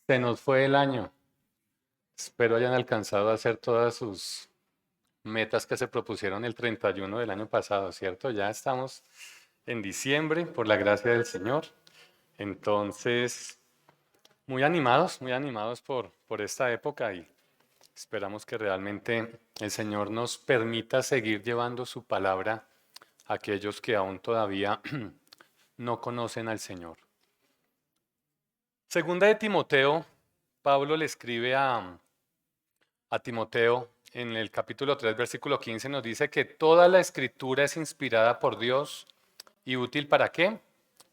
Se nos fue el año. Espero hayan alcanzado a hacer todas sus metas que se propusieron el 31 del año pasado, ¿cierto? Ya estamos en diciembre, por la gracia del Señor. Entonces, muy animados por esta época y esperamos que realmente el Señor nos permita seguir llevando su palabra a aquellos que aún todavía no conocen al Señor. Segunda de Timoteo, Pablo le escribe a Timoteo en el capítulo 3, versículo 15, nos dice que toda la escritura es inspirada por Dios y útil ¿para qué?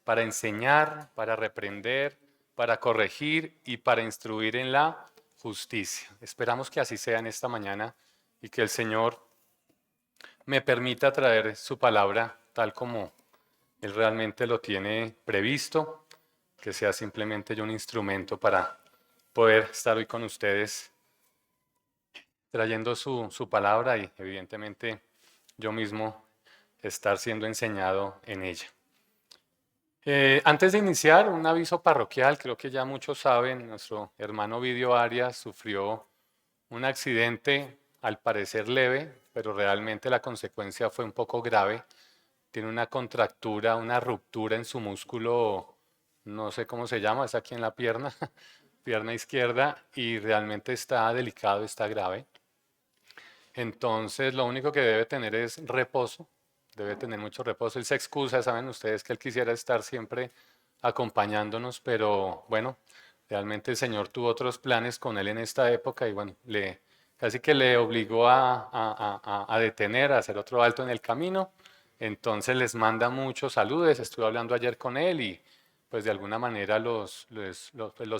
Para enseñar, para reprender, para corregir y para instruir en la justicia. Esperamos que así sea en esta mañana y que el Señor me permita traer su palabra tal como Él realmente lo tiene previsto, que sea simplemente yo un instrumento para poder estar hoy con ustedes trayendo su palabra y evidentemente yo mismo estar siendo enseñado en ella. Antes de iniciar, un aviso parroquial, creo que ya muchos saben, nuestro hermano Ovidio Arias sufrió un accidente al parecer leve, pero realmente la consecuencia fue un poco grave. Tiene una contractura, una ruptura en su músculo, no sé cómo se llama, es aquí en la pierna, pierna izquierda, y realmente está delicado, está grave. Entonces, lo único que debe tener es reposo, debe tener mucho reposo. Él se excusa, saben ustedes que él quisiera estar siempre acompañándonos, pero bueno, realmente el Señor tuvo otros planes con él en esta época y bueno, casi que le obligó a detener, a hacer otro alto en el camino. Entonces les manda muchos saludos, estuve hablando ayer con él y pues de alguna manera los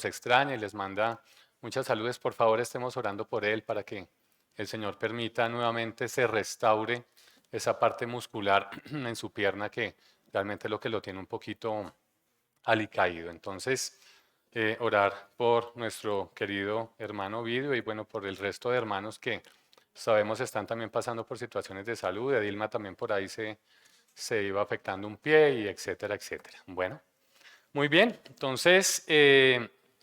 extraña y les manda muchas saludos. Por favor, estemos orando por él para que el Señor permita nuevamente se restaure esa parte muscular en su pierna que realmente es lo que lo tiene un poquito alicaído. Entonces, orar por nuestro querido hermano Vidio y bueno, por el resto de hermanos que sabemos están también pasando por situaciones de salud. Edilma también por ahí se iba afectando un pie y etcétera, etcétera. Bueno, muy bien. Entonces,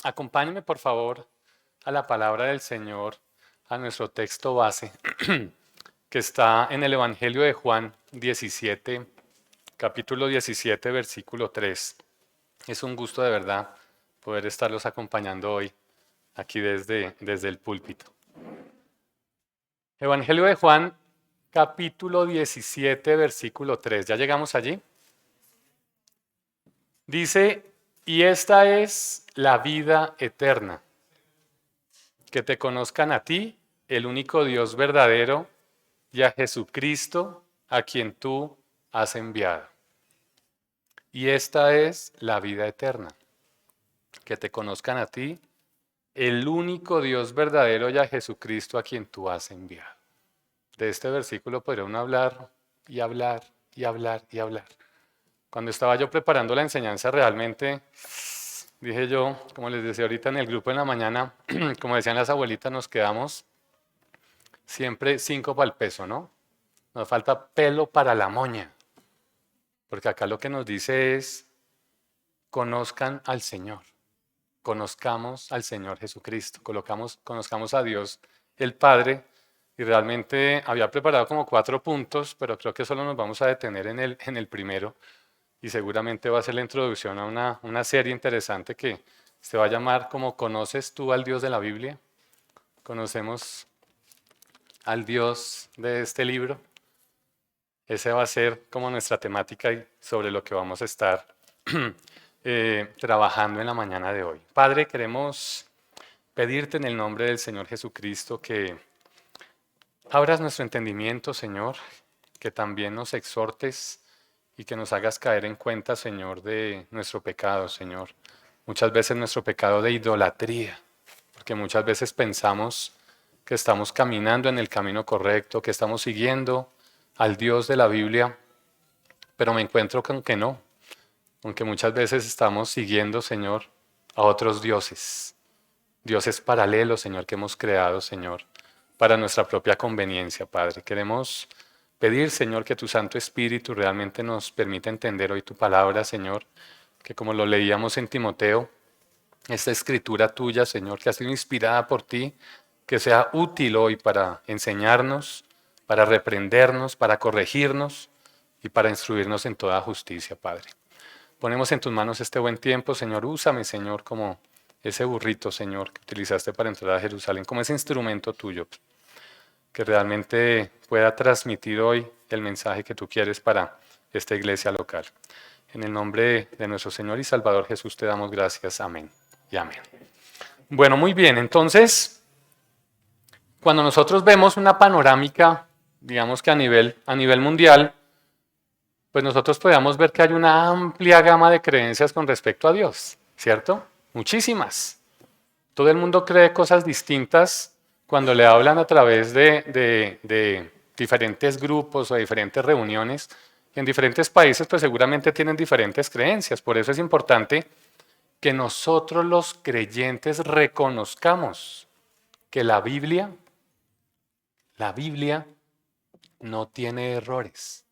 acompáñenme por favor a la palabra del Señor, a nuestro texto base, que está en el Evangelio de Juan 17, capítulo 17, versículo 3. Es un gusto de verdad poder estarlos acompañando hoy aquí desde el púlpito. Evangelio de Juan, capítulo 17, versículo 3. ¿Ya llegamos allí? Dice, y esta es la vida eterna, que te conozcan a ti, el único Dios verdadero, y a Jesucristo, a quien tú has enviado. Y esta es la vida eterna, que te conozcan a ti, el único Dios verdadero, y a Jesucristo, a quien tú has enviado. De este versículo podría uno hablar y hablar y hablar y hablar. Cuando estaba yo preparando la enseñanza realmente, dije yo, como les decía ahorita en el grupo en la mañana, como decían las abuelitas, nos quedamos siempre 5 para el peso, ¿no? Nos falta pelo para la moña, porque acá lo que nos dice es, conozcan al Señor, conozcamos al Señor Jesucristo, conozcamos a Dios el Padre, y realmente había preparado como 4 puntos, pero creo que solo nos vamos a detener en el primero, y seguramente va a ser la introducción a una serie interesante que se va a llamar como ¿Conoces tú al Dios de la Biblia? ¿Conocemos al Dios de este libro? Esa va a ser como nuestra temática y sobre lo que vamos a estar trabajando en la mañana de hoy. Padre, queremos pedirte en el nombre del Señor Jesucristo que abras nuestro entendimiento, Señor, que también nos exhortes y que nos hagas caer en cuenta, Señor, de nuestro pecado, Señor. Muchas veces nuestro pecado de idolatría, porque muchas veces pensamos que estamos caminando en el camino correcto, que estamos siguiendo al Dios de la Biblia, pero me encuentro con que no, aunque muchas veces estamos siguiendo, Señor, a otros dioses, dioses paralelos, Señor, que hemos creado, Señor, para nuestra propia conveniencia, Padre. Queremos pedir, Señor, que tu Santo Espíritu realmente nos permita entender hoy tu palabra, Señor, que como lo leíamos en Timoteo, esta escritura tuya, Señor, que ha sido inspirada por ti, que sea útil hoy para enseñarnos, para reprendernos, para corregirnos y para instruirnos en toda justicia, Padre. Ponemos en tus manos este buen tiempo, Señor. Úsame, Señor, como ese burrito, Señor, que utilizaste para entrar a Jerusalén, como ese instrumento tuyo, que realmente pueda transmitir hoy el mensaje que tú quieres para esta iglesia local. En el nombre de nuestro Señor y Salvador Jesús te damos gracias. Amén y amén. Bueno, muy bien. Entonces, cuando nosotros vemos una panorámica, digamos que a nivel mundial, pues nosotros podemos ver que hay una amplia gama de creencias con respecto a Dios, ¿cierto? Muchísimas. Todo el mundo cree cosas distintas cuando le hablan a través de diferentes grupos o diferentes reuniones. En diferentes países, pues seguramente tienen diferentes creencias. Por eso es importante que nosotros los creyentes reconozcamos que la Biblia no tiene errores.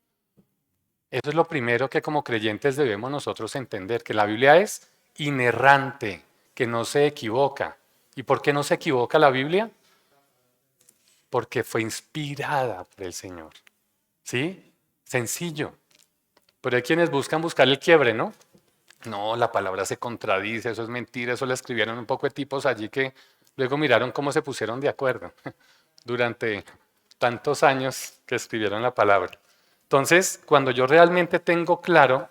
Eso es lo primero que como creyentes debemos nosotros entender, que la Biblia es inerrante, que no se equivoca. ¿Y por qué no se equivoca la Biblia? Porque fue inspirada por el Señor. ¿Sí? Sencillo. Pero hay quienes buscar el quiebre, ¿no? No, la palabra se contradice, eso es mentira, eso le escribieron un poco de tipos allí que luego miraron cómo se pusieron de acuerdo durante tantos años que escribieron la palabra. Entonces, cuando yo realmente tengo claro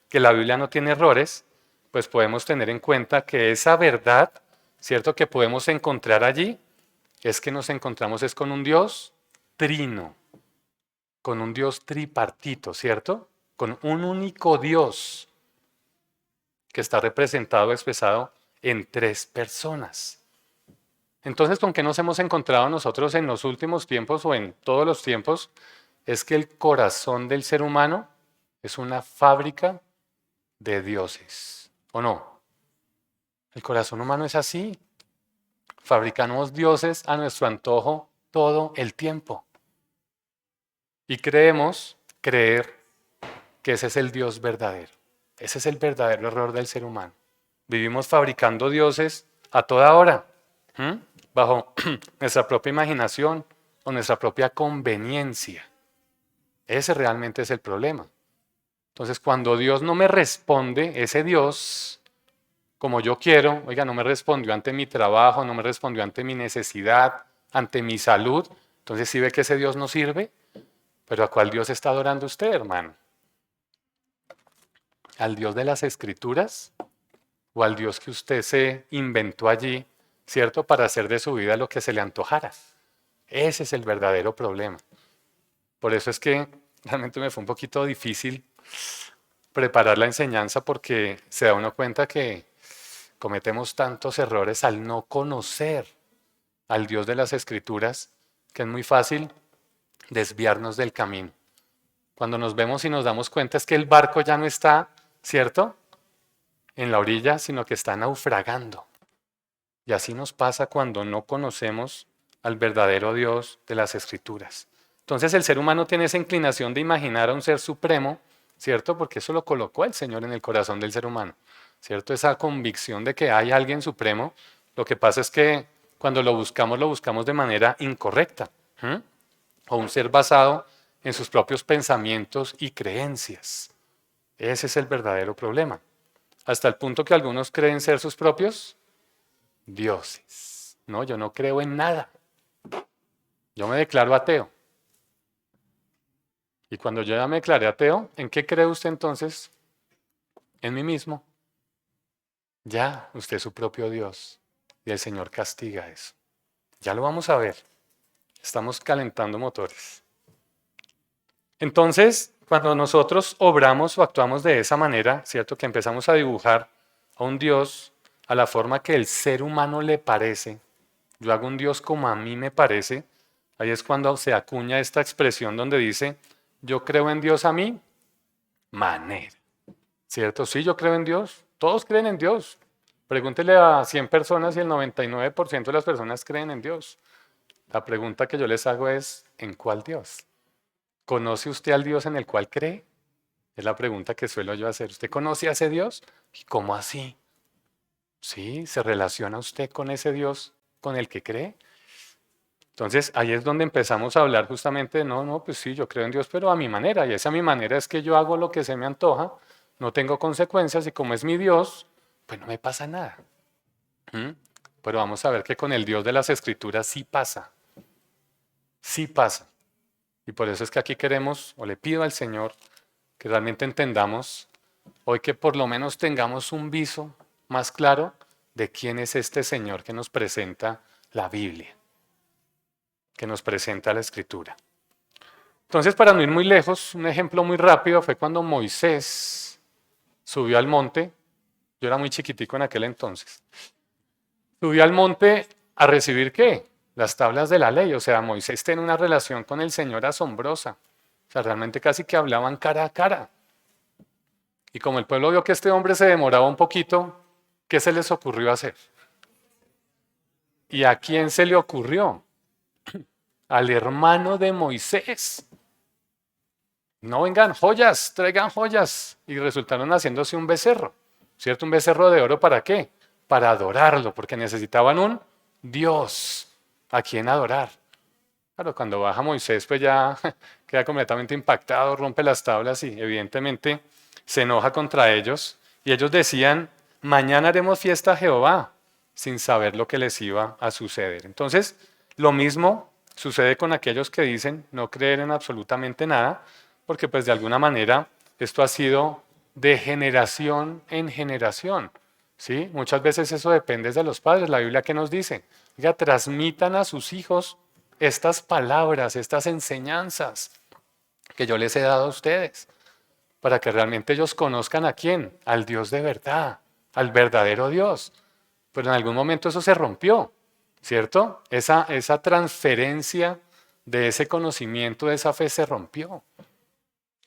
que la Biblia no tiene errores, pues podemos tener en cuenta que esa verdad, ¿cierto?, que podemos encontrar allí, es que nos encontramos es con un Dios trino, con un Dios tripartito, ¿cierto? Con un único Dios que está representado, expresado en tres personas. Entonces, ¿con qué nos hemos encontrado nosotros en los últimos tiempos o en todos los tiempos? Es que el corazón del ser humano es una fábrica de dioses, ¿o no? El corazón humano es así. Fabricamos dioses a nuestro antojo todo el tiempo. Y creer que ese es el Dios verdadero. Ese es el verdadero error del ser humano. Vivimos fabricando dioses a toda hora, bajo nuestra propia imaginación o nuestra propia conveniencia. Ese realmente es el problema. Entonces, cuando Dios no me responde, ese Dios, como yo quiero, oiga, no me respondió ante mi trabajo, no me respondió ante mi necesidad, ante mi salud, entonces sí ve que ese Dios no sirve. Pero ¿a cuál Dios está adorando usted, hermano? ¿Al Dios de las Escrituras? ¿O al Dios que usted se inventó allí, cierto, para hacer de su vida lo que se le antojara? Ese es el verdadero problema. Por eso es que realmente me fue un poquito difícil preparar la enseñanza porque se da uno cuenta que cometemos tantos errores al no conocer al Dios de las Escrituras que es muy fácil desviarnos del camino. Cuando nos vemos y nos damos cuenta es que el barco ya no está, ¿cierto?, en la orilla, sino que está naufragando. Y así nos pasa cuando no conocemos al verdadero Dios de las Escrituras. Entonces el ser humano tiene esa inclinación de imaginar a un ser supremo, ¿cierto? Porque eso lo colocó el Señor en el corazón del ser humano, ¿cierto? Esa convicción de que hay alguien supremo. Lo que pasa es que cuando lo buscamos de manera incorrecta. O un ser basado en sus propios pensamientos y creencias. Ese es el verdadero problema. Hasta el punto que algunos creen ser sus propios dioses. No, yo no creo en nada. Yo me declaro ateo. Y cuando yo ya me declaré ateo, ¿en qué cree usted entonces? En mí mismo. Ya, usted es su propio Dios. Y el Señor castiga eso. Ya lo vamos a ver. Estamos calentando motores. Entonces, cuando nosotros obramos o actuamos de esa manera, ¿cierto? Que empezamos a dibujar a un Dios a la forma que el ser humano le parece. Yo hago un Dios como a mí me parece. Ahí es cuando se acuña esta expresión donde dice, yo creo en Dios a mi manera. ¿Cierto? Sí, yo creo en Dios. Todos creen en Dios. Pregúntele a 100 personas y el 99% de las personas creen en Dios. La pregunta que yo les hago es, ¿en cuál Dios? ¿Conoce usted al Dios en el cual cree? Es la pregunta que suelo yo hacer. ¿Usted conoce a ese Dios? ¿Y cómo así? ¿Sí? ¿Se relaciona usted con ese Dios con el que cree? Entonces ahí es donde empezamos a hablar justamente de, no, pues sí, yo creo en Dios, pero a mi manera, y esa mi manera es que yo hago lo que se me antoja, no tengo consecuencias y como es mi Dios, pues no me pasa nada. ¿Mm? Pero vamos a ver que con el Dios de las Escrituras sí pasa, sí pasa. Y por eso es que aquí queremos, o le pido al Señor, que realmente entendamos hoy que por lo menos tengamos un viso más claro de quién es este Señor que nos presenta la Biblia, que nos presenta la Escritura. Entonces, para no ir muy lejos, un ejemplo muy rápido fue cuando Moisés subió al monte. Yo era muy chiquitico en aquel entonces. Subió al monte a recibir ¿qué? Las tablas de la ley. O sea, Moisés tiene una relación con el Señor asombrosa. O sea, realmente casi que hablaban cara a cara. Y como el pueblo vio que este hombre se demoraba un poquito, ¿qué se les ocurrió hacer? ¿Y a quién se le ocurrió? Al hermano de Moisés. No vengan joyas, traigan joyas. Y resultaron haciéndose un becerro. ¿Cierto? Un becerro de oro ¿para qué? Para adorarlo, porque necesitaban un Dios a quien adorar. Claro, cuando baja Moisés, pues ya queda completamente impactado, rompe las tablas y evidentemente se enoja contra ellos. Y ellos decían, mañana haremos fiesta a Jehová, sin saber lo que les iba a suceder. Entonces, lo mismo sucede con aquellos que dicen no creer en absolutamente nada, porque pues de alguna manera esto ha sido de generación en generación. ¿Sí? Muchas veces eso depende de los padres. La Biblia que nos dice, ya transmitan a sus hijos estas palabras, estas enseñanzas que yo les he dado a ustedes, para que realmente ellos conozcan a quién, al Dios de verdad, al verdadero Dios. Pero en algún momento eso se rompió, ¿cierto? Esa transferencia de ese conocimiento, de esa fe se rompió.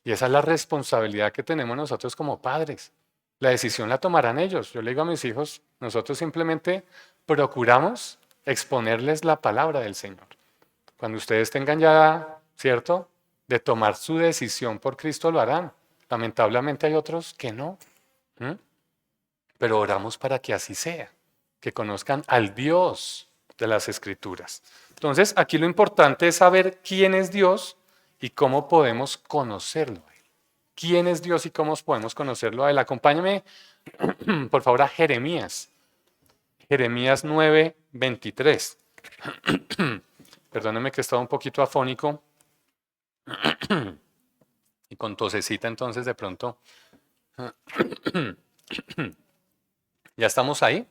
Y esa es la responsabilidad que tenemos nosotros como padres. La decisión la tomarán ellos. Yo le digo a mis hijos, nosotros simplemente procuramos exponerles la palabra del Señor. Cuando ustedes tengan ya, ¿cierto?, de tomar su decisión por Cristo lo harán. Lamentablemente hay otros que no. ¿Mm? Pero oramos para que así sea, que conozcan al Dios de las Escrituras. Entonces, aquí lo importante es saber quién es Dios y cómo podemos conocerlo. ¿Quién es Dios y cómo podemos conocerlo a Él? Acompáñame, por favor, a Jeremías. Jeremías 9:23. Perdónenme que estaba un poquito afónico y con tosecita, entonces de pronto. ¿Ya estamos ahí?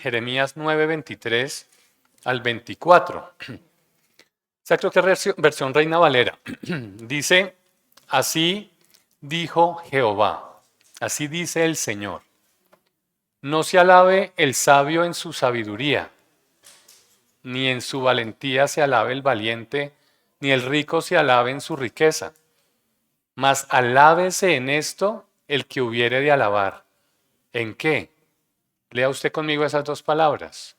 Jeremías 9:23 al 24. Esa creo que es versión Reina Valera. Dice, así dijo Jehová, así dice el Señor. No se alabe el sabio en su sabiduría, ni en su valentía se alabe el valiente, ni el rico se alabe en su riqueza. Mas alábese en esto el que hubiere de alabar. ¿En qué? Lea usted conmigo esas dos palabras.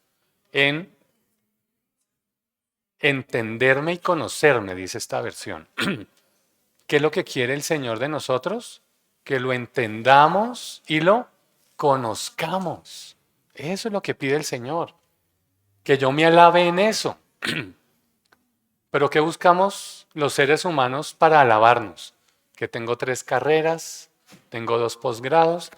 En entenderme y conocerme, dice esta versión. ¿Qué es lo que quiere el Señor de nosotros? Que lo entendamos y lo conozcamos. Eso es lo que pide el Señor. Que yo me alabe en eso. Pero ¿qué buscamos los seres humanos para alabarnos? Que tengo 3 carreras, tengo 2 posgrados,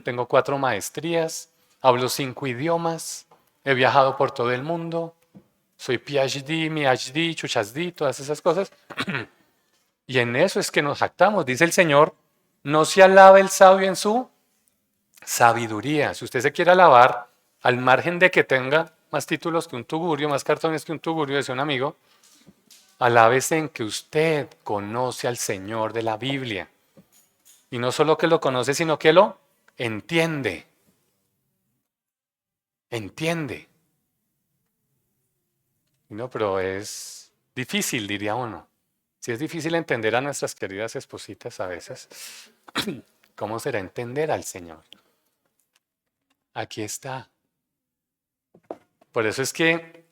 tengo 4 maestrías, hablo 5 idiomas, he viajado por todo el mundo, soy PhD, MHD, ChuchasD, todas esas cosas. Y en eso es que nos jactamos. Dice el Señor, no se alabe el sabio en su sabiduría. Si usted se quiere alabar, al margen de que tenga más títulos que un tugurio, más cartones que un tugurio, decía un amigo, alábese en que usted conoce al Señor de la Biblia. Y no solo que lo conoce, sino que lo entiende. Entiende. No, pero es difícil, diría uno. Si es difícil entender a nuestras queridas espositas a veces, ¿cómo será entender al Señor? Aquí está. Por eso es que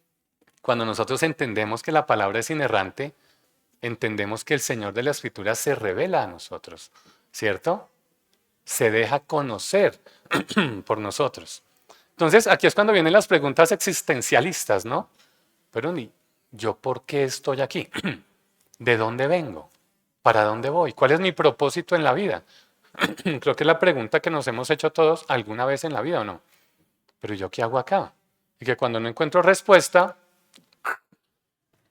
cuando nosotros entendemos que la palabra es inerrante, entendemos que el Señor de la Escritura se revela a nosotros, ¿cierto? se deja conocer por nosotros. Entonces, aquí es cuando vienen las preguntas existencialistas, ¿no? Pero ni yo, ¿por qué estoy aquí? ¿De dónde vengo? ¿Para dónde voy? ¿Cuál es mi propósito en la vida? Creo que es la pregunta que nos hemos hecho todos alguna vez en la vida, ¿o no? Pero ¿yo qué hago acá? Y que cuando no encuentro respuesta,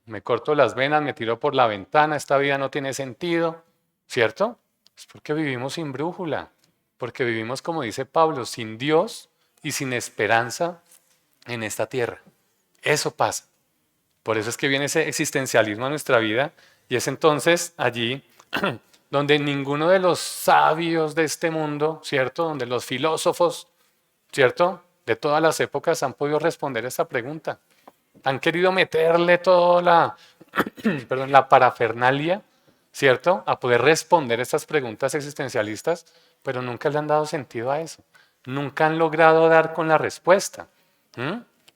me corto las venas, me tiro por la ventana, esta vida no tiene sentido, ¿cierto? Es porque vivimos sin brújula, porque vivimos, como dice Pablo, sin Dios y sin esperanza en esta tierra. Eso pasa. Por eso es que viene ese existencialismo a nuestra vida y es entonces allí donde ninguno de los sabios de este mundo, ¿cierto? Donde los filósofos, ¿cierto? De todas las épocas han podido responder esa pregunta. Han querido meterle toda la parafernalia, ¿cierto? A poder responder estas preguntas existencialistas, pero nunca le han dado sentido a eso. Nunca han logrado dar con la respuesta,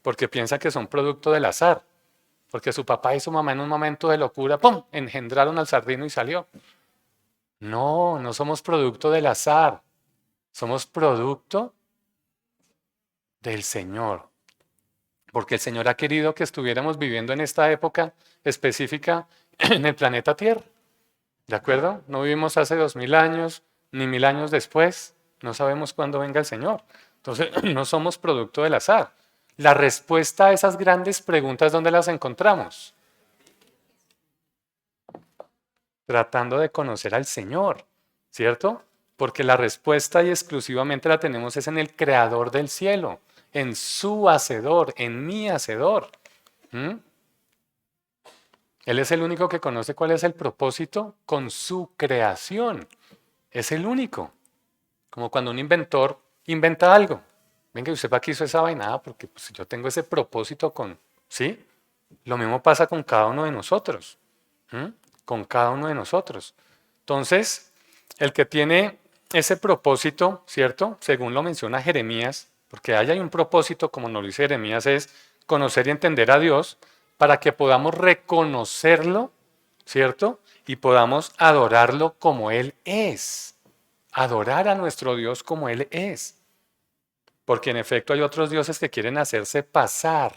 porque piensan que son producto del azar, porque su papá y su mamá en un momento de locura, ¡pum!, engendraron al sardino y salió. No, no somos producto del azar, somos producto del Señor. Porque el Señor ha querido que estuviéramos viviendo en esta época específica en el planeta Tierra. ¿De acuerdo? No vivimos hace 2000 años, ni 1000 años después. No sabemos cuándo venga el Señor. Entonces, no somos producto del azar. La respuesta a esas grandes preguntas, ¿dónde las encontramos? Tratando de conocer al Señor, ¿cierto? Porque la respuesta y exclusivamente la tenemos es en el Creador del cielo, en su Hacedor, en mi Hacedor. Él es el único que conoce cuál es el propósito con su creación. Es el único. Como cuando un inventor inventa algo. Venga, ¿y usted para qué hizo esa vaina? Porque pues, yo tengo ese propósito con... ¿Sí? Lo mismo pasa con cada uno de nosotros. Con cada uno de nosotros. Entonces, el que tiene ese propósito, ¿cierto? Según lo menciona Jeremías, porque hay un propósito, como nos dice Jeremías, es conocer y entender a Dios para que podamos reconocerlo, ¿cierto? Y podamos adorarlo como Él es. Adorar a nuestro Dios como Él es. Porque en efecto hay otros dioses que quieren hacerse pasar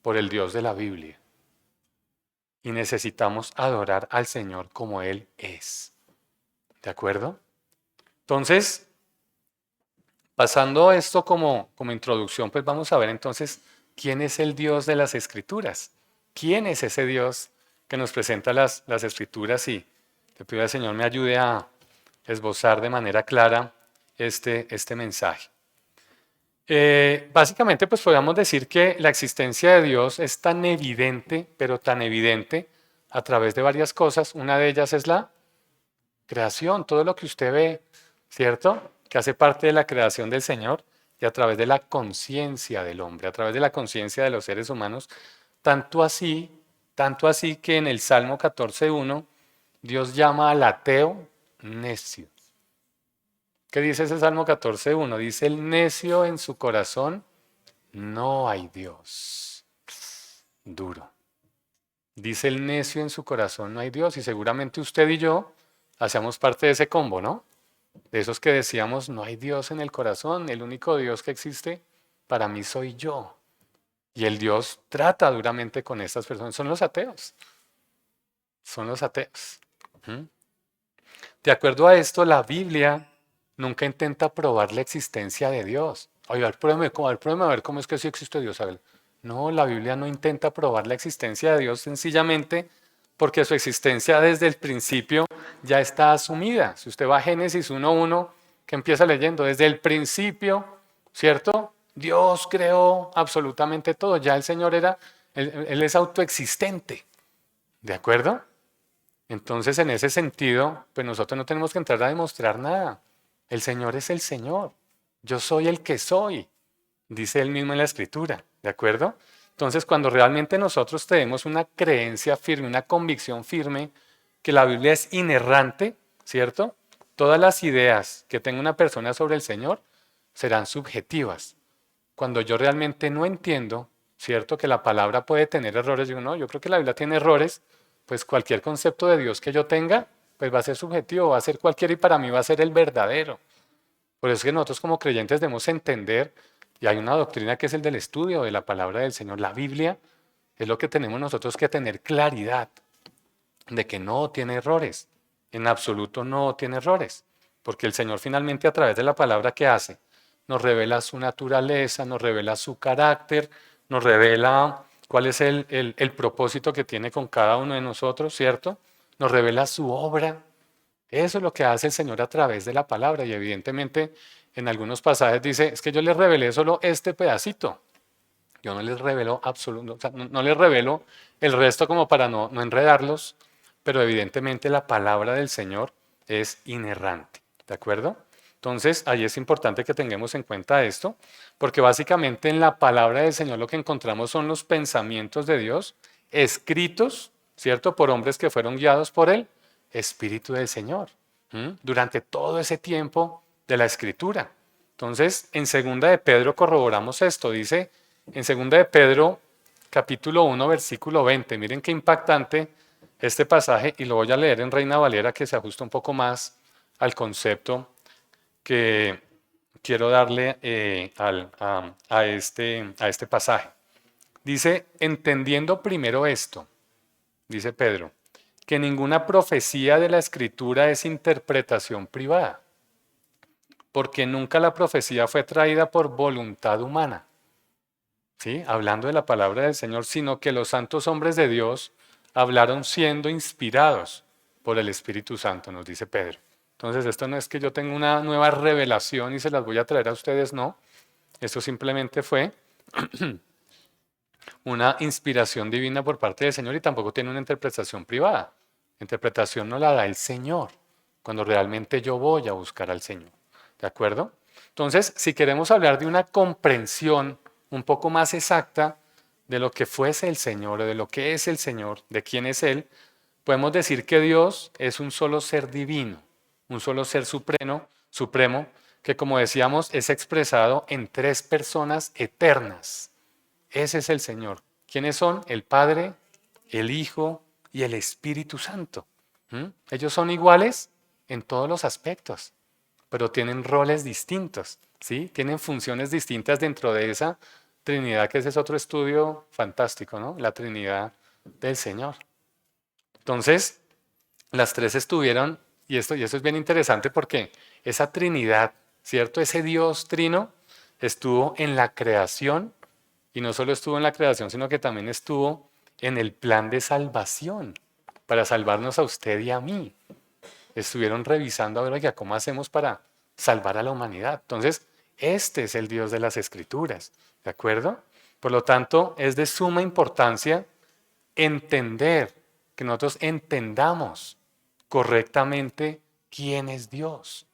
por el Dios de la Biblia. Y necesitamos adorar al Señor como Él es. ¿De acuerdo? Entonces, pasando esto como introducción, pues vamos a ver entonces quién es el Dios de las Escrituras. ¿Quién es ese Dios que nos presenta las Escrituras? Y le pido al Señor me ayude a esbozar de manera clara este mensaje. Básicamente, pues podríamos decir que la existencia de Dios es tan evidente, pero tan evidente a través de varias cosas. Una de ellas es la creación, todo lo que usted ve, ¿cierto? Que hace parte de la creación del Señor y a través de la conciencia del hombre, a través de la conciencia de los seres humanos, tanto así que en el Salmo 14:1 Dios llama al ateo necio. ¿Qué dice ese Salmo 14:1? Dice, el necio en su corazón, no hay Dios. Duro. Dice el necio en su corazón, no hay Dios. Y seguramente usted y yo hacemos parte de ese combo, ¿no? De esos que decíamos, no hay Dios en el corazón, el único Dios que existe para mí soy yo. Y el Dios trata duramente con estas personas. Son los ateos. Son los ateos. De acuerdo a esto, la Biblia nunca intenta probar la existencia de Dios. Oye, a ver cómo es que sí existe Dios. No, la Biblia no intenta probar la existencia de Dios sencillamente porque su existencia desde el principio ya está asumida. Si usted va a Génesis 1:1, que empieza leyendo, desde el principio, ¿cierto? Dios creó absolutamente todo. Ya el Señor Él es autoexistente. ¿De acuerdo? Entonces, en ese sentido, pues nosotros no tenemos que entrar a demostrar nada. El Señor es el Señor. Yo soy el que soy, dice él mismo en la Escritura, ¿de acuerdo? Entonces, cuando realmente nosotros tenemos una creencia firme, una convicción firme, que la Biblia es inerrante, ¿cierto? Todas las ideas que tenga una persona sobre el Señor serán subjetivas. Cuando yo realmente no entiendo, ¿cierto? Que la palabra puede tener errores, digo, no, yo creo que la Biblia tiene errores, pues cualquier concepto de Dios que yo tenga, pues va a ser subjetivo, va a ser cualquiera y para mí va a ser el verdadero. Por eso es que nosotros como creyentes debemos entender, y hay una doctrina que es el del estudio de la palabra del Señor. La Biblia es lo que tenemos nosotros que tener claridad de que no tiene errores. En absoluto no tiene errores. Porque el Señor finalmente a través de la palabra que hace, nos revela su naturaleza, nos revela su carácter, nos revela cuál es el propósito que tiene con cada uno de nosotros, ¿cierto? Nos revela su obra. Eso es lo que hace el Señor a través de la palabra. Y evidentemente en algunos pasajes dice, es que yo les revelé solo este pedacito. Yo no les revelo absoluto, o sea, no les revelo el resto como para no enredarlos, pero evidentemente la palabra del Señor es inerrante, ¿de acuerdo? Entonces, ahí es importante que tengamos en cuenta esto, porque básicamente en la palabra del Señor lo que encontramos son los pensamientos de Dios escritos, ¿cierto? Por hombres que fueron guiados por el Espíritu del Señor, durante todo ese tiempo de la Escritura. Entonces, en segunda de Pedro corroboramos esto, dice en segunda de Pedro, capítulo 1, versículo 20. Miren qué impactante este pasaje y lo voy a leer en Reina Valera que se ajusta un poco más al concepto que quiero darle a este pasaje. Dice, entendiendo primero esto, dice Pedro, que ninguna profecía de la Escritura es interpretación privada, porque nunca la profecía fue traída por voluntad humana, ¿sí? Hablando de la palabra del Señor, sino que los santos hombres de Dios hablaron siendo inspirados por el Espíritu Santo, nos dice Pedro. Entonces, esto no es que yo tenga una nueva revelación y se las voy a traer a ustedes, no. Esto simplemente fue una inspiración divina por parte del Señor y tampoco tiene una interpretación privada. La interpretación no la da el Señor, cuando realmente yo voy a buscar al Señor. ¿De acuerdo? Entonces, si queremos hablar de una comprensión un poco más exacta de lo que fuese el Señor o de lo que es el Señor, de quién es Él, podemos decir que Dios es un solo ser divino, un solo ser supremo, que como decíamos es expresado en tres personas eternas. Ese es el Señor. ¿Quiénes son? El Padre, el Hijo y el Espíritu Santo. Ellos son iguales en todos los aspectos, pero tienen roles distintos, ¿sí? Tienen funciones distintas dentro de esa Trinidad, que ese es otro estudio fantástico, ¿no? La Trinidad del Señor. Entonces, las tres estuvieron, y eso es bien interesante porque esa Trinidad, ¿cierto? Ese Dios trino estuvo en la creación, y no solo estuvo en la creación, sino que también estuvo en el plan de salvación, para salvarnos a usted y a mí. Estuvieron revisando a ver, oiga, ¿cómo hacemos para salvar a la humanidad? Entonces, este es el Dios de las Escrituras, ¿de acuerdo? Por lo tanto, es de suma importancia entender, que nosotros entendamos correctamente quién es Dios.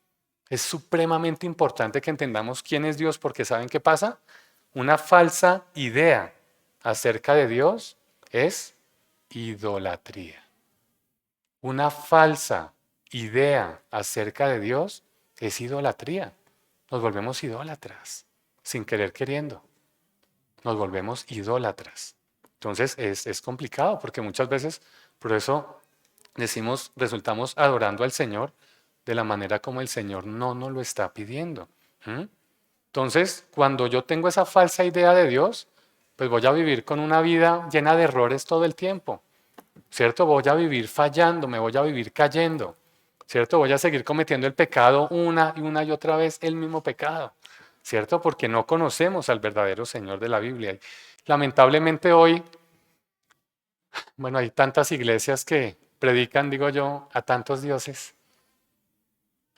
Es supremamente importante que entendamos quién es Dios porque ¿saben qué pasa? Una falsa idea acerca de Dios es idolatría. Una falsa idea acerca de Dios es idolatría. Nos volvemos idólatras, sin querer queriendo. Nos volvemos idólatras. Entonces es complicado porque muchas veces, por eso decimos, resultamos adorando al Señor de la manera como el Señor no nos lo está pidiendo. Entonces, cuando yo tengo esa falsa idea de Dios, pues voy a vivir con una vida llena de errores todo el tiempo, ¿cierto? Voy a vivir fallando, me voy a vivir cayendo, ¿cierto? Voy a seguir cometiendo el pecado una y otra vez, el mismo pecado, ¿cierto? Porque no conocemos al verdadero Señor de la Biblia. Y lamentablemente hoy, bueno, hay tantas iglesias que predican, digo yo, a tantos dioses.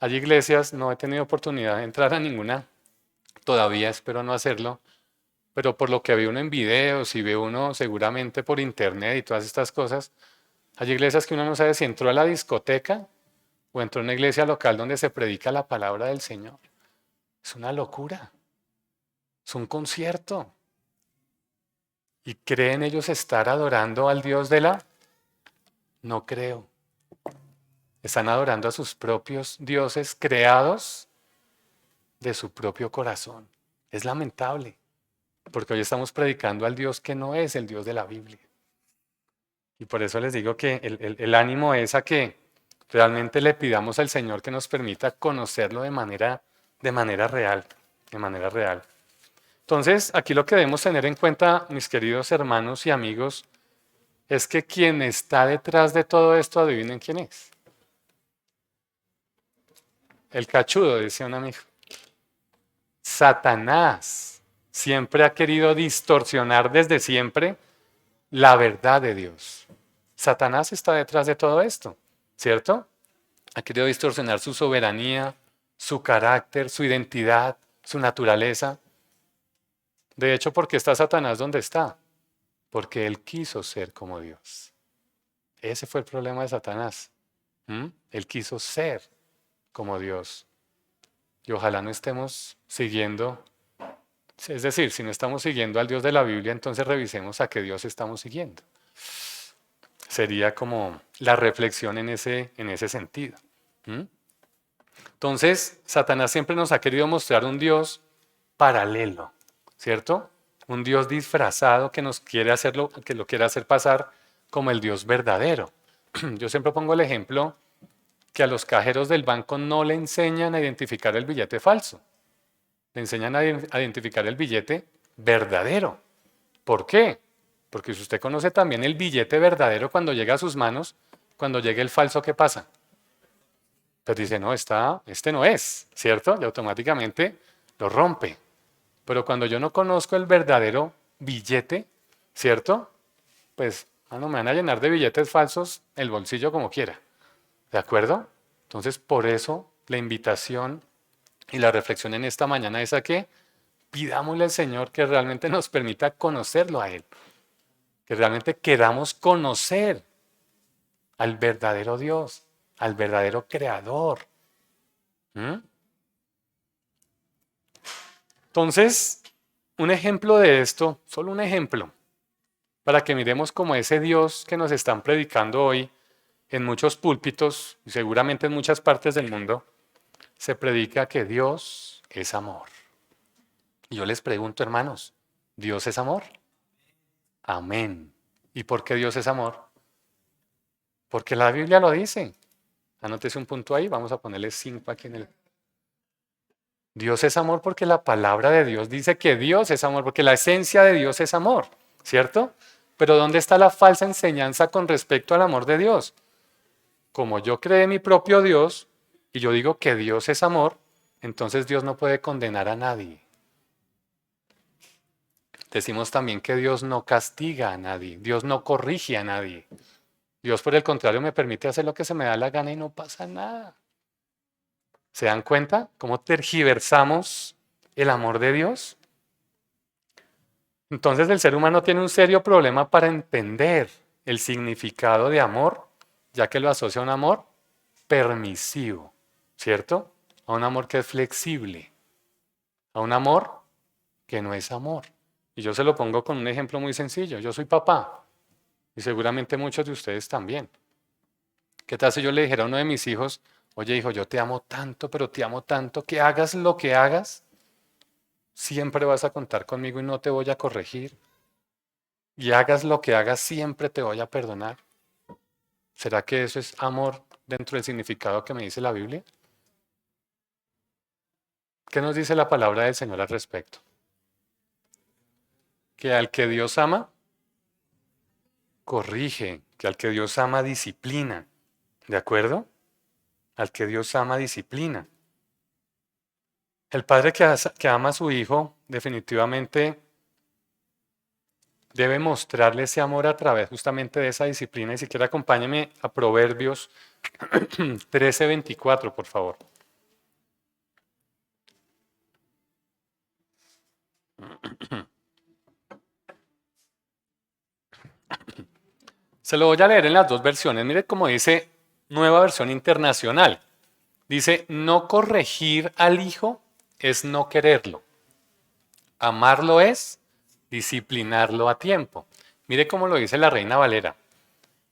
Hay iglesias, no he tenido oportunidad de entrar a ninguna, todavía espero no hacerlo, pero por lo que ve uno en videos y ve uno seguramente por internet y todas estas cosas, hay iglesias que uno no sabe si entró a la discoteca o entró a una iglesia local donde se predica la palabra del Señor. Es una locura, es un concierto. ¿Y creen ellos estar adorando al Dios de la? No creo. Están adorando a sus propios dioses creados de su propio corazón. Es lamentable, porque hoy estamos predicando al Dios que no es el Dios de la Biblia. Y por eso les digo que el ánimo es a que realmente le pidamos al Señor que nos permita conocerlo de manera de manera real, de manera real. Entonces, aquí lo que debemos tener en cuenta, mis queridos hermanos y amigos, es que quien está detrás de todo esto, adivinen quién es. El cachudo, decía un amigo. Satanás siempre ha querido distorsionar desde siempre la verdad de Dios. Satanás está detrás de todo esto, ¿cierto? Ha querido distorsionar su soberanía, su carácter, su identidad, su naturaleza. De hecho, ¿por qué está Satanás donde está? Porque él quiso ser como Dios. Ese fue el problema de Satanás. Él quiso ser como Dios. Y ojalá no estemos siguiendo, es decir, si no estamos siguiendo al Dios de la Biblia, entonces revisemos a qué Dios estamos siguiendo. Sería como la reflexión en ese sentido. Entonces, Satanás siempre nos ha querido mostrar un Dios paralelo, ¿cierto? Un Dios disfrazado que nos quiere hacerlo, que lo quiere hacer pasar como el Dios verdadero. Yo siempre pongo el ejemplo que a los cajeros del banco no le enseñan a identificar el billete falso, le enseñan a identificar el billete verdadero. ¿Por qué? Porque si usted conoce también el billete verdadero cuando llega a sus manos, cuando llegue el falso, ¿qué pasa? Pues dice, no, este no es, ¿cierto? Y automáticamente lo rompe. Pero cuando yo no conozco el verdadero billete, ¿cierto? Pues, no me van a llenar de billetes falsos el bolsillo como quiera. ¿De acuerdo? Entonces, por eso la invitación y la reflexión en esta mañana es a que pidámosle al Señor que realmente nos permita conocerlo a Él. Que realmente queramos conocer al verdadero Dios, al verdadero Creador. Entonces, un ejemplo de esto, solo un ejemplo, para que miremos como ese Dios que nos están predicando hoy en muchos púlpitos y seguramente en muchas partes del mundo, se predica que Dios es amor. Y yo les pregunto, hermanos, ¿Dios es amor? Amén. ¿Y por qué Dios es amor? Porque la Biblia lo dice. Anótese un punto ahí, vamos a ponerle 5 aquí en el... Dios es amor porque la palabra de Dios dice que Dios es amor, porque la esencia de Dios es amor, ¿cierto? Pero ¿dónde está la falsa enseñanza con respecto al amor de Dios? Como yo creé mi propio Dios y yo digo que Dios es amor, entonces Dios no puede condenar a nadie. Decimos también que Dios no castiga a nadie, Dios no corrige a nadie. Dios, por el contrario, me permite hacer lo que se me da la gana y no pasa nada. ¿Se dan cuenta cómo tergiversamos el amor de Dios? Entonces el ser humano tiene un serio problema para entender el significado de amor, ya que lo asocia a un amor permisivo, ¿cierto? A un amor que es flexible, a un amor que no es amor. Y yo se lo pongo con un ejemplo muy sencillo. Yo soy papá y seguramente muchos de ustedes también. ¿Qué tal si yo le dijera a uno de mis hijos, oye hijo, yo te amo tanto, pero te amo tanto, que hagas lo que hagas, siempre vas a contar conmigo y no te voy a corregir? Y hagas lo que hagas, siempre te voy a perdonar. ¿Será que eso es amor dentro del significado que me dice la Biblia? ¿Qué nos dice la palabra del Señor al respecto? Que al que Dios ama, corrige, que al que Dios ama, disciplina. ¿De acuerdo? Al que Dios ama, disciplina. El padre que ama a su hijo definitivamente debe mostrarle ese amor a través justamente de esa disciplina. Y si quiere acompáñeme a Proverbios 13:24, por favor. Se lo voy a leer en las dos versiones. Mire cómo dice Nueva Versión Internacional. Dice, no corregir al hijo es no quererlo. Amarlo es disciplinarlo a tiempo. Mire cómo lo dice la Reina Valera.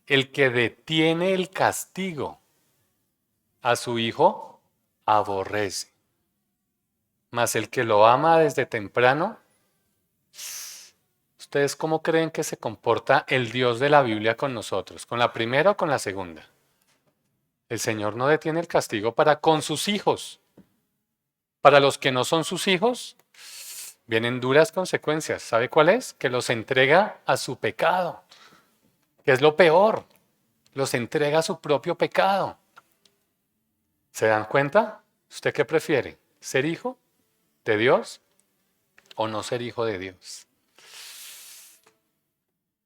El que detiene el castigo a su hijo aborrece. Mas el que lo ama desde temprano, ¿ustedes cómo creen que se comporta el Dios de la Biblia con nosotros? ¿Con la primera o con la segunda? El Señor no detiene el castigo para con sus hijos. Para los que no son sus hijos, vienen duras consecuencias. ¿Sabe cuál es? Que los entrega a su pecado, que es lo peor. Los entrega a su propio pecado. ¿Se dan cuenta? ¿Usted qué prefiere? ¿Ser hijo de Dios o no ser hijo de Dios?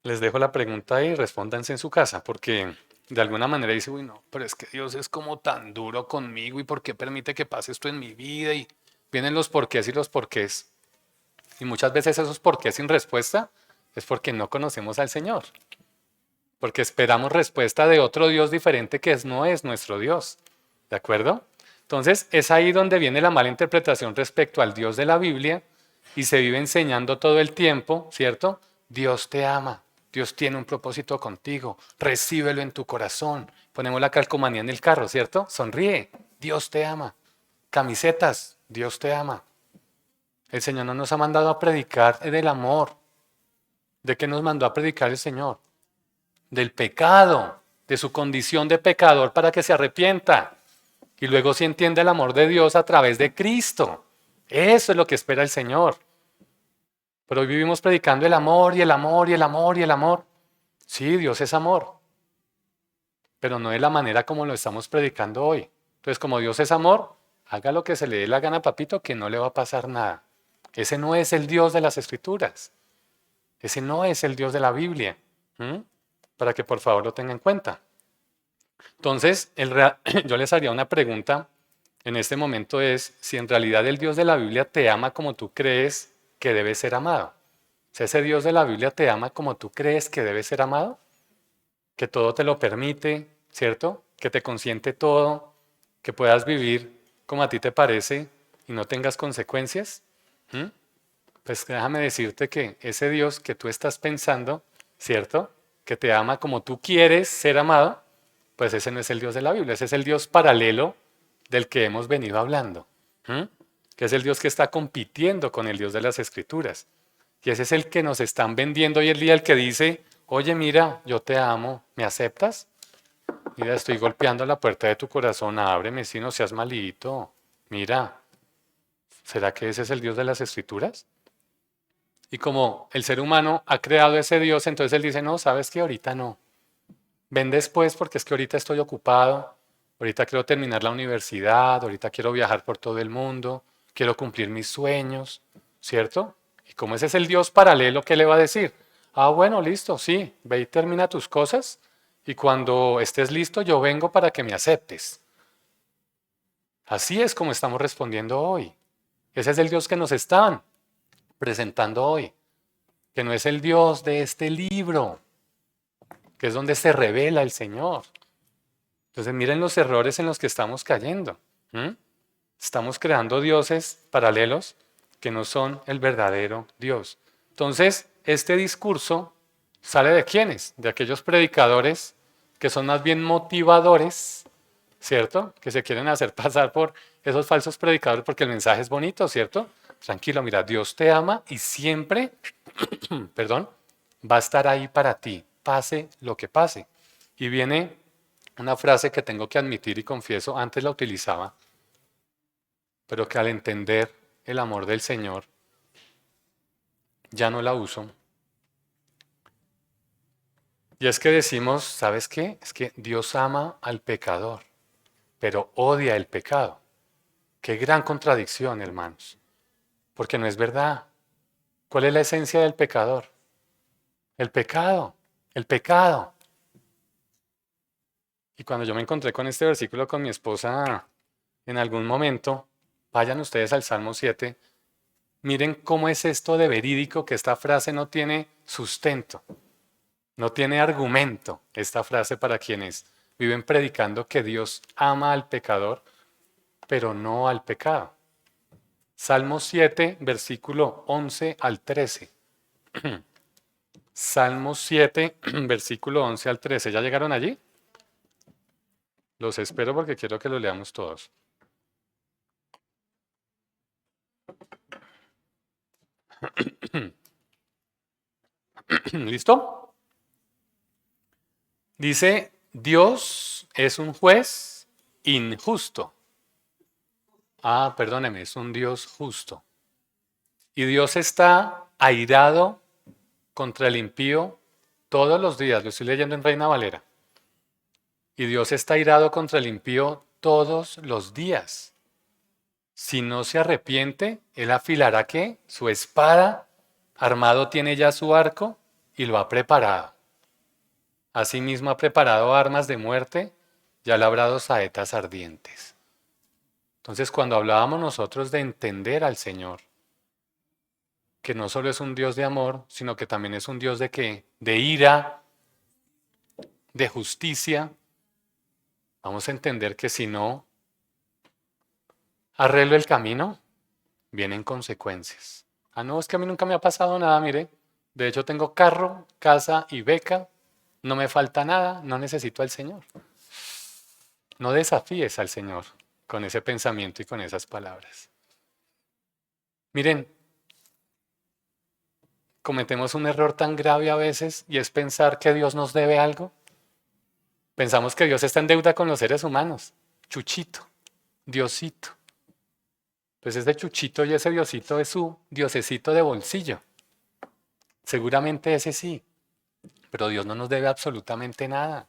Les dejo la pregunta ahí y respóndanse en su casa, porque de alguna manera dice, uy, no, pero es que Dios es como tan duro conmigo y ¿por qué permite que pase esto en mi vida? Y vienen los porqués y los porqués. Y muchas veces esos porqués sin respuesta es porque no conocemos al Señor, porque esperamos respuesta de otro Dios diferente que no es nuestro Dios. ¿De acuerdo? Entonces es ahí donde viene la mala interpretación respecto al Dios de la Biblia y se vive enseñando todo el tiempo, ¿cierto? Dios te ama, Dios tiene un propósito contigo, recíbelo en tu corazón. Ponemos la calcomanía en el carro, ¿cierto? Sonríe, Dios te ama. Camisetas, Dios te ama. El Señor no nos ha mandado a predicar del amor. ¿De qué nos mandó a predicar el Señor? Del pecado, de su condición de pecador para que se arrepienta. Y luego se entiende el amor de Dios a través de Cristo. Eso es lo que espera el Señor. Pero hoy vivimos predicando el amor y el amor y el amor y el amor. Sí, Dios es amor, pero no de la manera como lo estamos predicando hoy. Entonces, como Dios es amor, haga lo que se le dé la gana, papito, que no le va a pasar nada. Ese no es el Dios de las Escrituras. Ese no es el Dios de la Biblia. ¿Mm? Para que por favor lo tengan en cuenta. Entonces, yo les haría una pregunta en este momento es si en realidad el Dios de la Biblia te ama como tú crees que debe ser amado. Si ese Dios de la Biblia te ama como tú crees que debe ser amado, que todo te lo permite, ¿cierto? Que te consiente todo, que puedas vivir como a ti te parece y no tengas consecuencias. ¿Mm? Pues déjame decirte que ese Dios que tú estás pensando, ¿cierto? Que te ama como tú quieres ser amado, pues ese no es el Dios de la Biblia, ese es el Dios paralelo del que hemos venido hablando, que es el Dios que está compitiendo con el Dios de las Escrituras. Y ese es el que nos están vendiendo hoy el día, el que dice, oye, mira, yo te amo, ¿me aceptas? Mira, estoy golpeando la puerta de tu corazón, ábreme, si no seas malito. Mira, ¿será que ese es el Dios de las Escrituras? Y como el ser humano ha creado ese Dios, entonces él dice, no, sabes que ahorita no. Ven después porque es que ahorita estoy ocupado, ahorita quiero terminar la universidad, ahorita quiero viajar por todo el mundo, quiero cumplir mis sueños, ¿cierto? Y como ese es el Dios paralelo, ¿qué le va a decir? Ah, bueno, listo, sí, ve y termina tus cosas y cuando estés listo yo vengo para que me aceptes. Así es como estamos respondiendo hoy. Ese es el Dios que nos están presentando hoy, que no es el Dios de este libro, que es donde se revela el Señor. Entonces miren los errores en los que estamos cayendo. Estamos creando dioses paralelos que no son el verdadero Dios. Entonces, este discurso sale de quiénes? De aquellos predicadores que son más bien motivadores, ¿cierto? Que se quieren hacer pasar por esos falsos predicadores porque el mensaje es bonito, ¿cierto? Tranquilo, mira, Dios te ama y siempre, perdón, va a estar ahí para ti, pase lo que pase. Y viene una frase que tengo que admitir y confieso, antes la utilizaba, pero que al entender el amor del Señor, ya no la uso. Y es que decimos, ¿sabes qué? Es que Dios ama al pecador, pero odia el pecado. Qué gran contradicción, hermanos, porque no es verdad. ¿Cuál es la esencia del pecador? El pecado, el pecado. Y cuando yo me encontré con este versículo con mi esposa en algún momento, vayan ustedes al Salmo 7, miren cómo es esto de verídico, que esta frase no tiene sustento, no tiene argumento, esta frase para quienes viven predicando que Dios ama al pecador, pero no al pecado. Salmo 7, versículo 11 al 13. Salmo 7, versículo 11 al 13. ¿Ya llegaron allí? Los espero porque quiero que lo leamos todos. ¿Listo? Dice, Dios es un juez injusto. Perdóneme, es un Dios justo. Y Dios está airado contra el impío todos los días. Lo estoy leyendo en Reina Valera. Y Dios está airado contra el impío todos los días. Si no se arrepiente, Él afilará ¿qué? Su espada, armado tiene ya su arco y lo ha preparado. Asimismo ha preparado armas de muerte y ha labrado saetas ardientes. Entonces, cuando hablábamos nosotros de entender al Señor, que no solo es un Dios de amor, sino que también es un Dios de ¿qué? De ira, de justicia, vamos a entender que si no arreglo el camino, vienen consecuencias. No, es que a mí nunca me ha pasado nada, mire. De hecho, tengo carro, casa y beca. No me falta nada, no necesito al Señor. No desafíes al Señor con ese pensamiento y con esas palabras. Miren, cometemos un error tan grave a veces y es pensar que Dios nos debe algo. Pensamos que Dios está en deuda con los seres humanos. Chuchito, Diosito. Pues ese Chuchito y ese Diosito es su diosecito de bolsillo. Seguramente ese sí, pero Dios no nos debe absolutamente nada.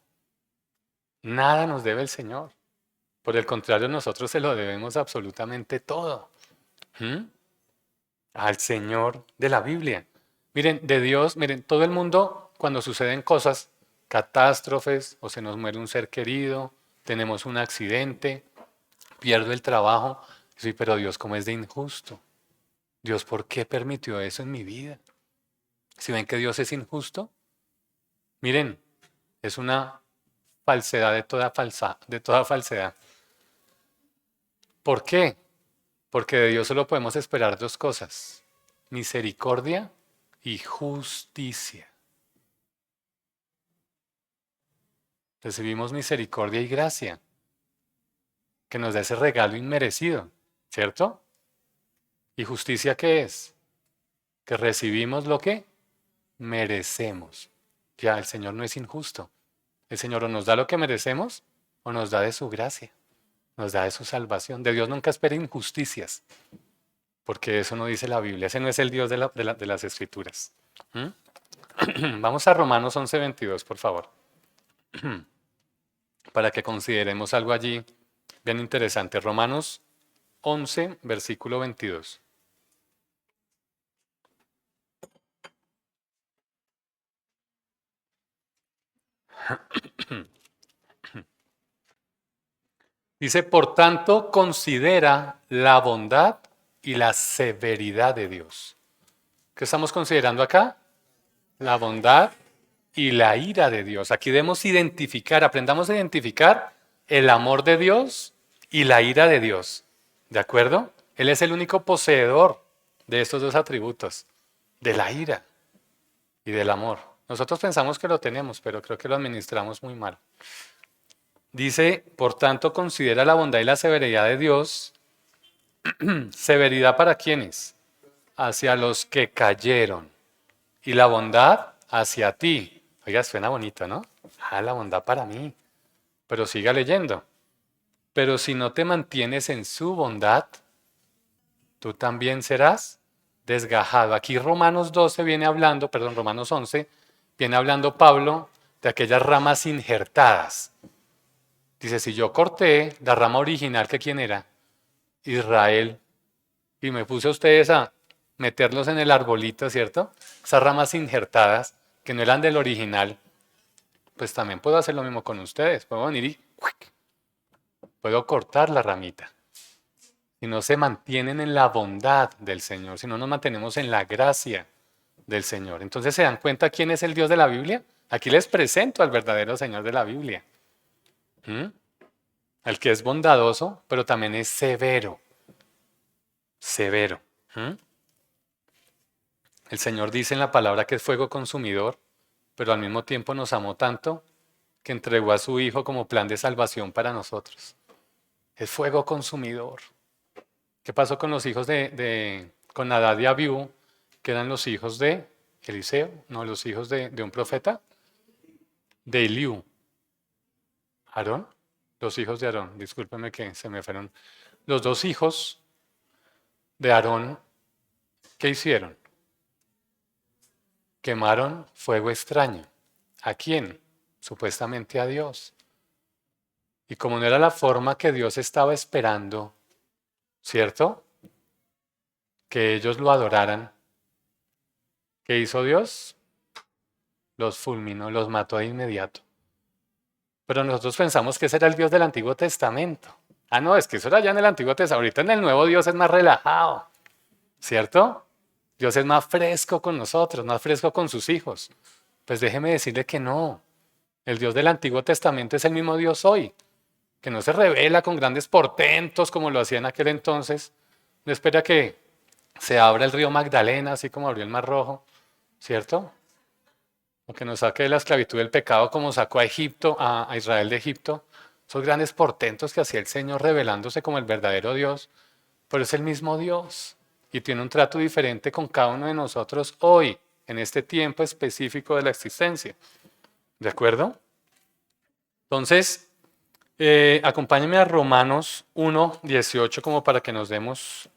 Nada nos debe el Señor. Por el contrario, nosotros se lo debemos absolutamente todo. ¿Mm? Al Señor de la Biblia. Miren, de Dios, miren, todo el mundo, cuando suceden cosas, catástrofes, o se nos muere un ser querido, tenemos un accidente, pierdo el trabajo, sí, pero Dios, ¿cómo es de injusto? Dios, ¿por qué permitió eso en mi vida? Si ven que Dios es injusto, miren, es una falsedad de toda falsedad. ¿Por qué? Porque de Dios solo podemos esperar dos cosas: misericordia y justicia. Recibimos misericordia y gracia, que nos da ese regalo inmerecido, ¿cierto? ¿Y justicia qué es? Que recibimos lo que merecemos. Ya, el Señor no es injusto. El Señor o nos da lo que merecemos o nos da de su gracia, nos da de su salvación. De Dios nunca espera injusticias, porque eso no dice la Biblia. Ese no es el Dios de las Escrituras. ¿Mm? Vamos a Romanos 11:22, por favor, para que consideremos algo allí bien interesante. Romanos 11, versículo 22. Dice, por tanto, considera la bondad y la severidad de Dios. ¿Qué estamos considerando acá? La bondad y la ira de Dios. Aquí debemos identificar, aprendamos a identificar el amor de Dios y la ira de Dios. ¿De acuerdo? Él es el único poseedor de estos dos atributos, de la ira y del amor. Nosotros pensamos que lo tenemos, pero creo que lo administramos muy mal. Dice, por tanto, considera la bondad y la severidad de Dios. ¿Severidad para quiénes? Hacia los que cayeron. Y la bondad hacia ti. Oiga, suena bonito, ¿no? La bondad para mí. Pero siga leyendo. Pero si no te mantienes en su bondad, tú también serás desgajado. Aquí Romanos 12 viene hablando, perdón, Romanos 11, viene hablando Pablo de aquellas ramas injertadas. Dice, si yo corté la rama original, ¿que quién era? Israel. Y me puse a ustedes a meterlos en el arbolito, ¿cierto? Esas ramas injertadas que no eran del original, pues también puedo hacer lo mismo con ustedes. Puedo venir y puedo cortar la ramita. Si no se mantienen en la bondad del Señor, si no nos mantenemos en la gracia del Señor. Entonces, ¿se dan cuenta quién es el Dios de la Biblia? Aquí les presento al verdadero Señor de la Biblia. El que es bondadoso, pero también es severo. Severo. El Señor dice en la palabra que es fuego consumidor, pero al mismo tiempo nos amó tanto que entregó a su Hijo como plan de salvación para nosotros. Es fuego consumidor. ¿Qué pasó con los hijos con Nadab y Abiú, que eran los hijos de Eliseo? No, los hijos de un profeta, de Eliú. ¿Aarón? Los hijos de Aarón, discúlpeme que se me fueron. Los dos hijos de Aarón, ¿qué hicieron? Quemaron fuego extraño. ¿A quién? Supuestamente a Dios. Y como no era la forma que Dios estaba esperando, ¿cierto? Que ellos lo adoraran, ¿qué hizo Dios? Los fulminó, los mató de inmediato. Pero nosotros pensamos que ese era el Dios del Antiguo Testamento. Ah, no, es que eso era ya en el Antiguo Testamento. Ahorita en el Nuevo Dios es más relajado, ¿cierto? Dios es más fresco con nosotros, más fresco con sus hijos. Pues déjeme decirle que no. El Dios del Antiguo Testamento es el mismo Dios hoy, que no se revela con grandes portentos como lo hacía en aquel entonces. No espera que se abra el río Magdalena, así como abrió el Mar Rojo, ¿cierto? O que nos saque de la esclavitud del pecado como sacó a Egipto, a Israel de Egipto. Esos grandes portentos que hacía el Señor revelándose como el verdadero Dios. Pero es el mismo Dios y tiene un trato diferente con cada uno de nosotros hoy, en este tiempo específico de la existencia. ¿De acuerdo? Entonces, acompáñenme a Romanos 1:18 como para que nos demos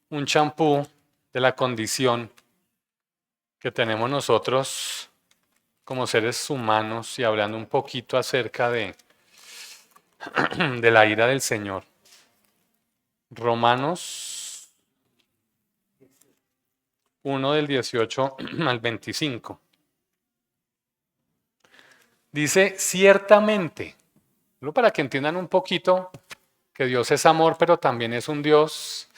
un champú de la condición que tenemos nosotros como seres humanos y hablando un poquito acerca de la ira del Señor. Romanos 1 del 18 al 25. Dice, ciertamente, solo para que entiendan un poquito que Dios es amor, pero también es un Dios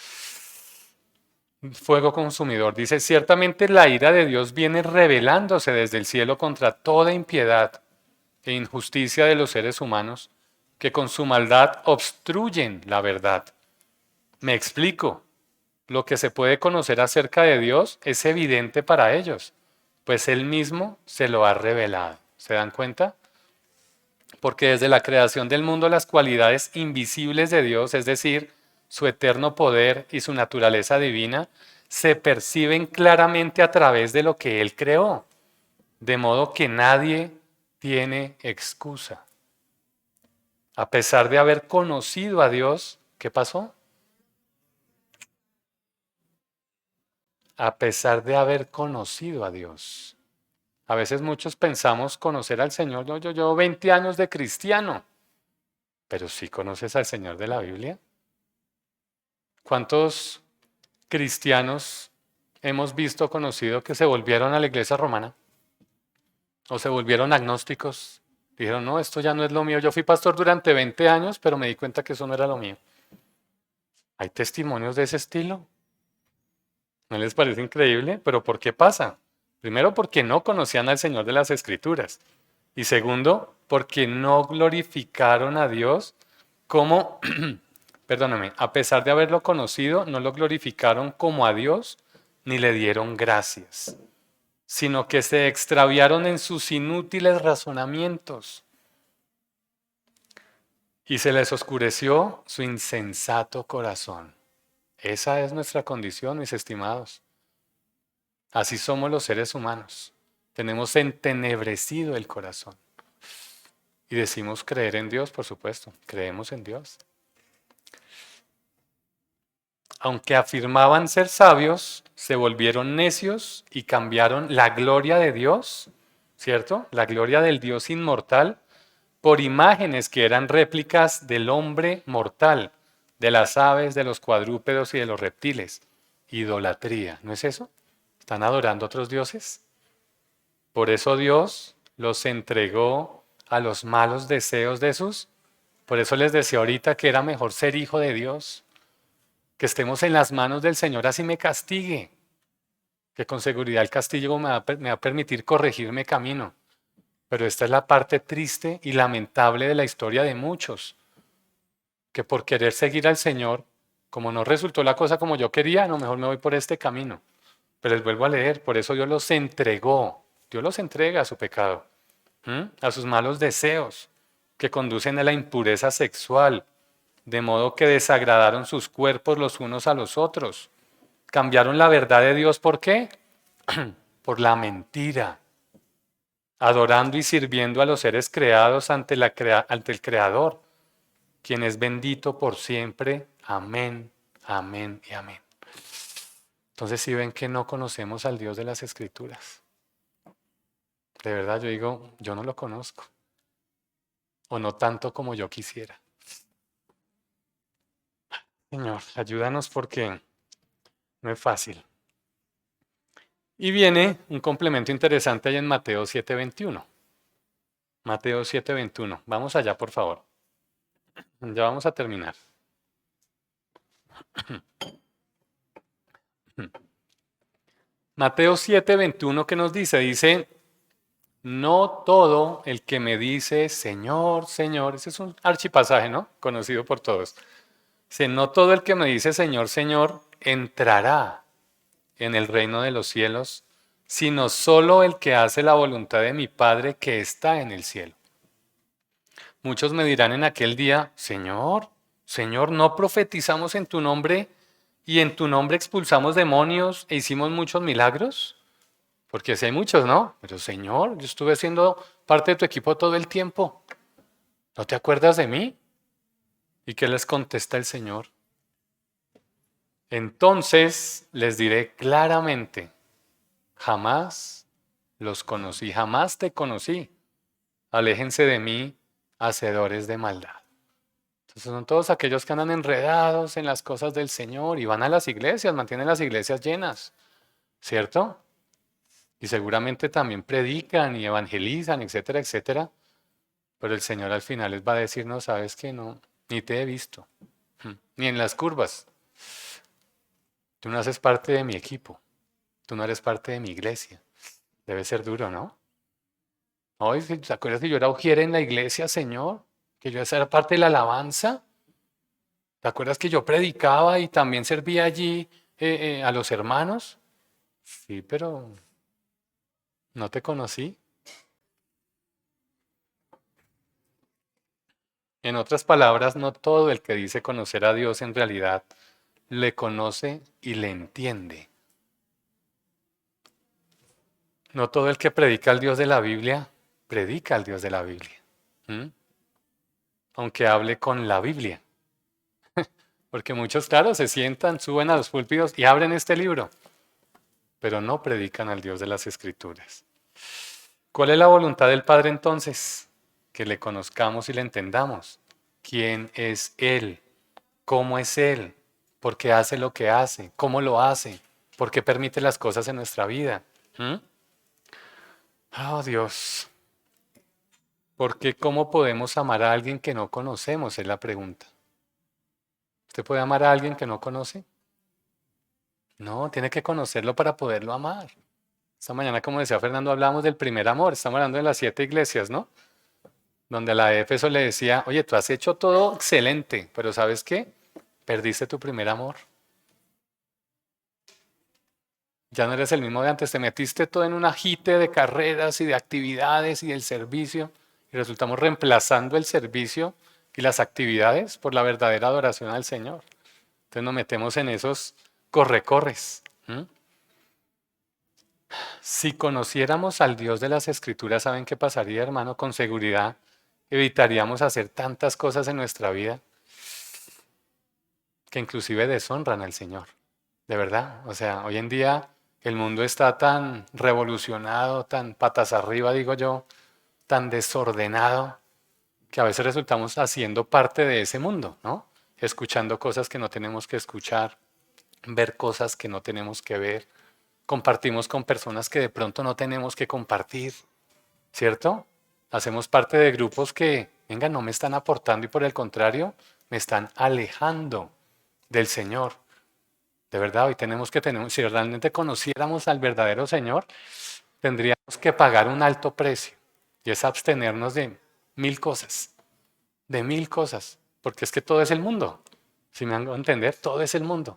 fuego consumidor. Dice, ciertamente la ira de Dios viene revelándose desde el cielo contra toda impiedad e injusticia de los seres humanos que con su maldad obstruyen la verdad. Me explico. Lo que se puede conocer acerca de Dios es evidente para ellos, pues Él mismo se lo ha revelado. ¿Se dan cuenta? Porque desde la creación del mundo las cualidades invisibles de Dios, es decir, su eterno poder y su naturaleza divina, se perciben claramente a través de lo que Él creó, de modo que nadie tiene excusa. A pesar de haber conocido a Dios, ¿qué pasó? A pesar de haber conocido a Dios. A veces muchos pensamos conocer al Señor. No, yo llevo 20 años de cristiano, pero ¿sí conoces al Señor de la Biblia? ¿Cuántos cristianos hemos visto, conocido, que se volvieron a la iglesia romana? ¿O se volvieron agnósticos? Dijeron, no, esto ya no es lo mío. Yo fui pastor durante 20 años, pero me di cuenta que eso no era lo mío. ¿Hay testimonios de ese estilo? ¿No les parece increíble? ¿Pero por qué pasa? Primero, porque no conocían al Señor de las Escrituras. Y segundo, porque no glorificaron a Dios como, perdóname, a pesar de haberlo conocido, no lo glorificaron como a Dios ni le dieron gracias, sino que se extraviaron en sus inútiles razonamientos y se les oscureció su insensato corazón. Esa es nuestra condición, mis estimados. Así somos los seres humanos. Tenemos entenebrecido el corazón. Y decimos creer en Dios, por supuesto. Creemos en Dios. Aunque afirmaban ser sabios, se volvieron necios y cambiaron la gloria de Dios, ¿cierto? La gloria del Dios inmortal, por imágenes que eran réplicas del hombre mortal, de las aves, de los cuadrúpedos y de los reptiles. Idolatría, ¿no es eso? ¿Están adorando a otros dioses? Por eso Dios los entregó a los malos deseos de sus. Por eso les decía ahorita que era mejor ser hijo de Dios, que estemos en las manos del Señor así me castigue, que con seguridad el castigo me va a permitir corregirme camino. Pero esta es la parte triste y lamentable de la historia de muchos, que por querer seguir al Señor, como no resultó la cosa como yo quería, no, mejor me voy por este camino. Pero les vuelvo a leer, por eso Dios los entregó, Dios los entrega a su pecado, a sus malos deseos, que conducen a la impureza sexual, de modo que desagradaron sus cuerpos los unos a los otros. Cambiaron la verdad de Dios, ¿por qué? Por la mentira, adorando y sirviendo a los seres creados ante el Creador, quien es bendito por siempre. Amén, amén y amén. Entonces, si ven que no conocemos al Dios de las Escrituras, de verdad yo digo, yo no lo conozco, o no tanto como yo quisiera. Señor, ayúdanos porque no es fácil. Y viene un complemento interesante ahí en Mateo 7:21. Mateo 7:21. Vamos allá, por favor. Ya vamos a terminar. Mateo 7:21, ¿qué nos dice? Dice, no todo el que me dice, Señor, Señor, ese es un archipasaje, ¿no? Conocido por todos. Dice, no todo el que me dice, Señor, Señor, entrará en el reino de los cielos, sino solo el que hace la voluntad de mi Padre que está en el cielo. Muchos me dirán en aquel día, Señor, Señor, ¿no profetizamos en tu nombre y en tu nombre expulsamos demonios e hicimos muchos milagros? Porque si hay muchos, ¿no? Pero Señor, yo estuve siendo parte de tu equipo todo el tiempo. ¿No te acuerdas de mí? ¿Y qué les contesta el Señor? Entonces les diré claramente, jamás los conocí, jamás te conocí. Aléjense de mí, hacedores de maldad. Entonces son todos aquellos que andan enredados en las cosas del Señor y van a las iglesias, mantienen las iglesias llenas, ¿cierto? Y seguramente también predican y evangelizan, etcétera, etcétera. Pero el Señor al final les va a decir, no, sabes que no, ni te he visto, ni en las curvas. Tú no haces parte de mi equipo, tú no eres parte de mi iglesia. Debe ser duro, ¿no? Hoy, ¿te acuerdas que yo era ujier en la iglesia, Señor? Que yo era parte de la alabanza. ¿Te acuerdas que yo predicaba y también servía allí a los hermanos? Sí, pero no te conocí. En otras palabras, no todo el que dice conocer a Dios en realidad le conoce y le entiende. No todo el que predica al Dios de la Biblia, predica al Dios de la Biblia. ¿Mm? Aunque hable con la Biblia. Porque muchos, claro, se sientan, suben a los púlpitos y abren este libro, pero no predican al Dios de las Escrituras. ¿Cuál es la voluntad del Padre entonces? Que le conozcamos y le entendamos. ¿Quién es Él? ¿Cómo es Él? ¿Por qué hace lo que hace? ¿Cómo lo hace? ¿Por qué permite las cosas en nuestra vida? ¿Mm? Oh Dios, ¿por qué cómo podemos amar a alguien que no conocemos? Es la pregunta. ¿Usted puede amar a alguien que no conoce? No, tiene que conocerlo para poderlo amar. Esta mañana, como decía Fernando, hablamos del primer amor. Estamos hablando de las 7 iglesias, ¿no? Donde a la de Éfeso le decía, oye, tú has hecho todo excelente, pero ¿sabes qué? Perdiste tu primer amor. Ya no eres el mismo de antes, te metiste todo en un ajite de carreras y de actividades y del servicio y resultamos reemplazando el servicio y las actividades por la verdadera adoración al Señor. Entonces nos metemos en esos corre-corres. Si conociéramos al Dios de las Escrituras, ¿saben qué pasaría, hermano? Con seguridad evitaríamos hacer tantas cosas en nuestra vida que inclusive deshonran al Señor. De verdad. O sea, hoy en día el mundo está tan revolucionado, tan patas arriba, digo yo, tan desordenado, que a veces resultamos haciendo parte de ese mundo, ¿no? Escuchando cosas que no tenemos que escuchar, ver cosas que no tenemos que ver, compartimos con personas que de pronto no tenemos que compartir, ¿cierto? Hacemos parte de grupos que, venga, no me están aportando y por el contrario, me están alejando del Señor. De verdad, hoy tenemos que tener, si realmente conociéramos al verdadero Señor, tendríamos que pagar un alto precio y es abstenernos de mil cosas, porque es que todo es el mundo. Si me hago entender, todo es el mundo.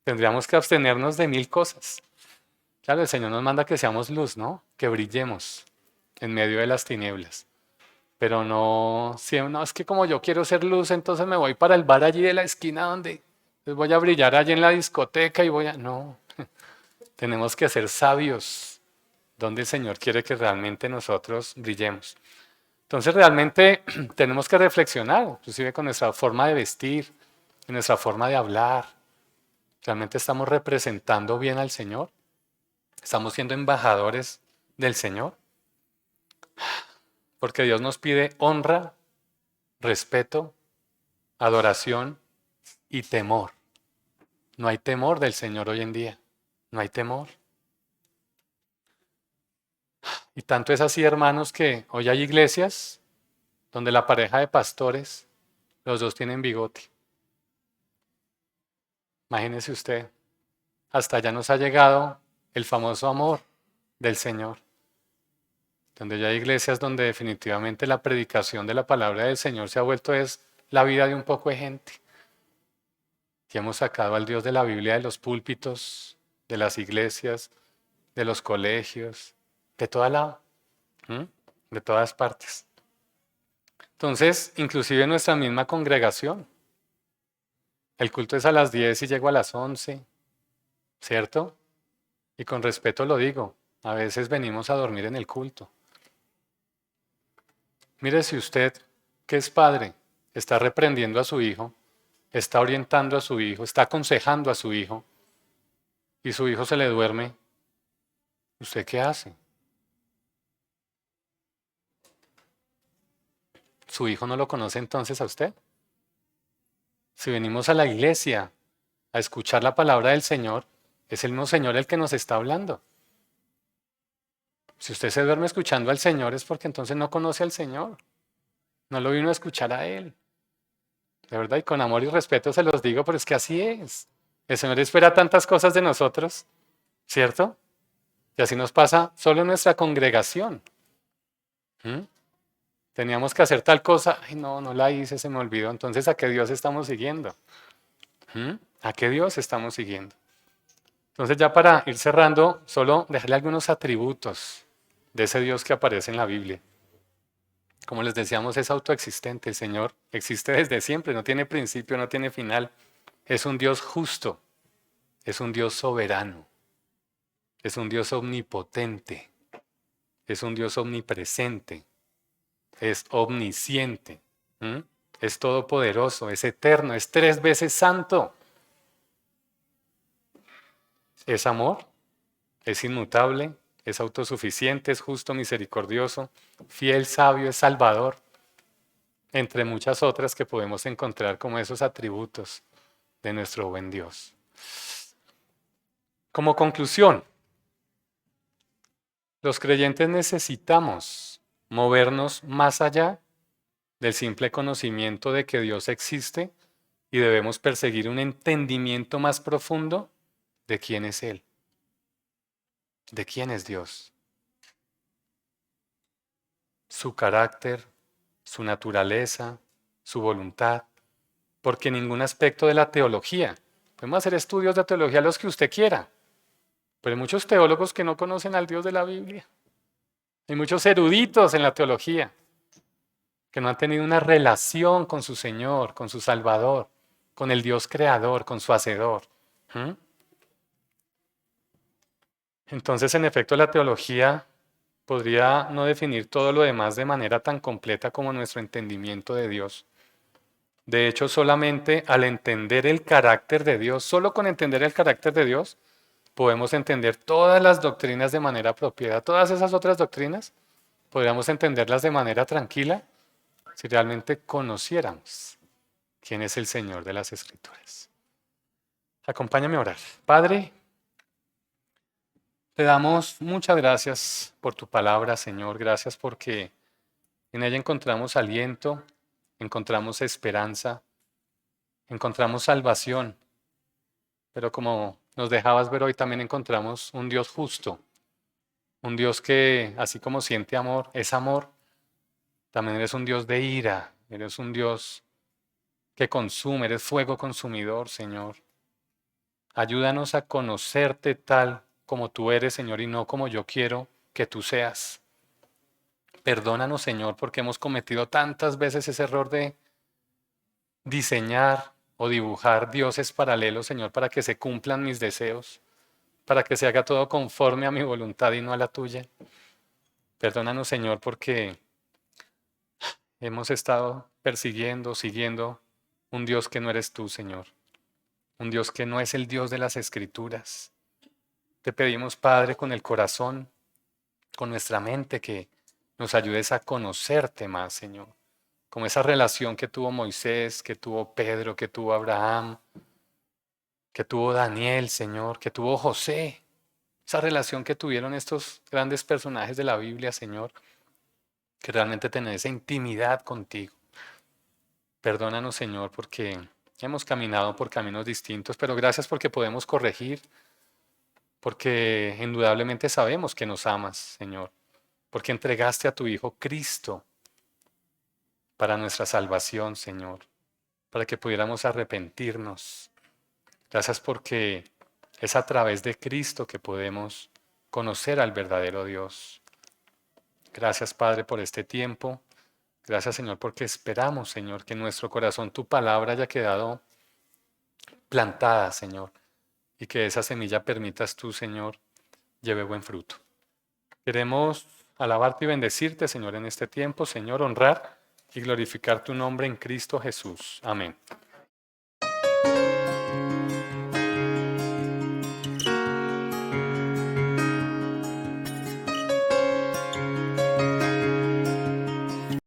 Tendríamos que abstenernos de 1000 cosas. Claro, el Señor nos manda que seamos luz, ¿no? Que brillemos en medio de las tinieblas. Pero no, si, no, es que como yo quiero ser luz, entonces me voy para el bar allí de la esquina donde voy a brillar allí en la discoteca y voy a... No, tenemos que ser sabios donde el Señor quiere que realmente nosotros brillemos. Entonces realmente tenemos que reflexionar, inclusive con nuestra forma de vestir, en nuestra forma de hablar. ¿Realmente estamos representando bien al Señor? ¿Estamos siendo embajadores del Señor? Porque Dios nos pide honra, respeto, adoración y temor. No hay temor del Señor hoy en día. No hay temor. Y tanto es así, hermanos, que hoy hay iglesias donde la pareja de pastores, los dos tienen bigote. Imagínese usted, hasta allá nos ha llegado el famoso amor del Señor. Donde ya hay iglesias donde definitivamente la predicación de la palabra del Señor se ha vuelto es la vida de un poco de gente. Y hemos sacado al Dios de la Biblia de los púlpitos, de las iglesias, de los colegios, de toda de todas partes. Entonces, inclusive en nuestra misma congregación, el culto es a las 10 y llego a las 11, ¿cierto? Y con respeto lo digo, a veces venimos a dormir en el culto. Mire si usted, que es padre, está reprendiendo a su hijo, está orientando a su hijo, está aconsejando a su hijo, y su hijo se le duerme, ¿usted qué hace? ¿Su hijo no lo conoce entonces a usted? Si venimos a la iglesia a escuchar la palabra del Señor, es el mismo Señor el que nos está hablando. Si usted se duerme escuchando al Señor es porque entonces no conoce al Señor. No lo vino a escuchar a Él. De verdad, y con amor y respeto se los digo, pero es que así es. El Señor espera tantas cosas de nosotros, ¿cierto? Y así nos pasa solo en nuestra congregación. ¿Mm? Teníamos que hacer tal cosa, ay no, no la hice, se me olvidó. Entonces, ¿a qué Dios estamos siguiendo? ¿A qué Dios estamos siguiendo? Entonces, ya para ir cerrando, solo dejarle algunos atributos de ese Dios que aparece en la Biblia. Como les decíamos, es autoexistente. El Señor existe desde siempre, no tiene principio, no tiene final. Es un Dios justo, es un Dios soberano, es un Dios omnipotente, es un Dios omnipresente, es omnisciente, es todopoderoso, es eterno, es 3 veces santo. Es amor, es inmutable, es autosuficiente, es justo, misericordioso, fiel, sabio, es salvador, entre muchas otras que podemos encontrar como esos atributos de nuestro buen Dios. Como conclusión, los creyentes necesitamos movernos más allá del simple conocimiento de que Dios existe y debemos perseguir un entendimiento más profundo de quién es Él, de quién es Dios, su carácter, su naturaleza, su voluntad, porque ningún aspecto de la teología, podemos hacer estudios de teología los que usted quiera, pero hay muchos teólogos que no conocen al Dios de la Biblia. Hay muchos eruditos en la teología que no han tenido una relación con su Señor, con su Salvador, con el Dios creador, con su Hacedor. ¿Mm? Entonces, en efecto, la teología podría no definir todo lo demás de manera tan completa como nuestro entendimiento de Dios. De hecho, solamente al entender el carácter de Dios, solo con entender el carácter de Dios, podemos entender todas las doctrinas de manera apropiada. Todas esas otras doctrinas podríamos entenderlas de manera tranquila si realmente conociéramos quién es el Señor de las Escrituras. Acompáñame a orar. Padre, te damos muchas gracias por tu palabra, Señor. Gracias porque en ella encontramos aliento, encontramos esperanza, encontramos salvación. Pero como nos dejabas ver hoy, también encontramos un Dios justo, un Dios que, así como siente amor, es amor. También eres un Dios de ira, eres un Dios que consume, eres fuego consumidor, Señor. Ayúdanos a conocerte tal como tú eres, Señor, y no como yo quiero que tú seas. Perdónanos, Señor, porque hemos cometido tantas veces ese error de diseñar o dibujar dioses paralelos, Señor, para que se cumplan mis deseos, para que se haga todo conforme a mi voluntad y no a la tuya. Perdónanos, Señor, porque hemos estado persiguiendo, siguiendo un Dios que no eres tú, Señor. Un Dios que no es el Dios de las Escrituras. Te pedimos, Padre, con el corazón, con nuestra mente, que nos ayudes a conocerte más, Señor. Como esa relación que tuvo Moisés, que tuvo Pedro, que tuvo Abraham, que tuvo Daniel, Señor, que tuvo José. Esa relación que tuvieron estos grandes personajes de la Biblia, Señor, que realmente tener esa intimidad contigo. Perdónanos, Señor, porque hemos caminado por caminos distintos, pero gracias porque podemos corregir, porque indudablemente sabemos que nos amas, Señor, porque entregaste a tu Hijo Cristo para nuestra salvación, Señor, para que pudiéramos arrepentirnos. Gracias porque es a través de Cristo que podemos conocer al verdadero Dios. Gracias, Padre, por este tiempo. Gracias, Señor, porque esperamos, Señor, que en nuestro corazón tu palabra haya quedado plantada, Señor, y que esa semilla permitas tú, Señor, lleve buen fruto. Queremos alabarte y bendecirte, Señor, en este tiempo, Señor, honrar y glorificar tu nombre en Cristo Jesús. Amén.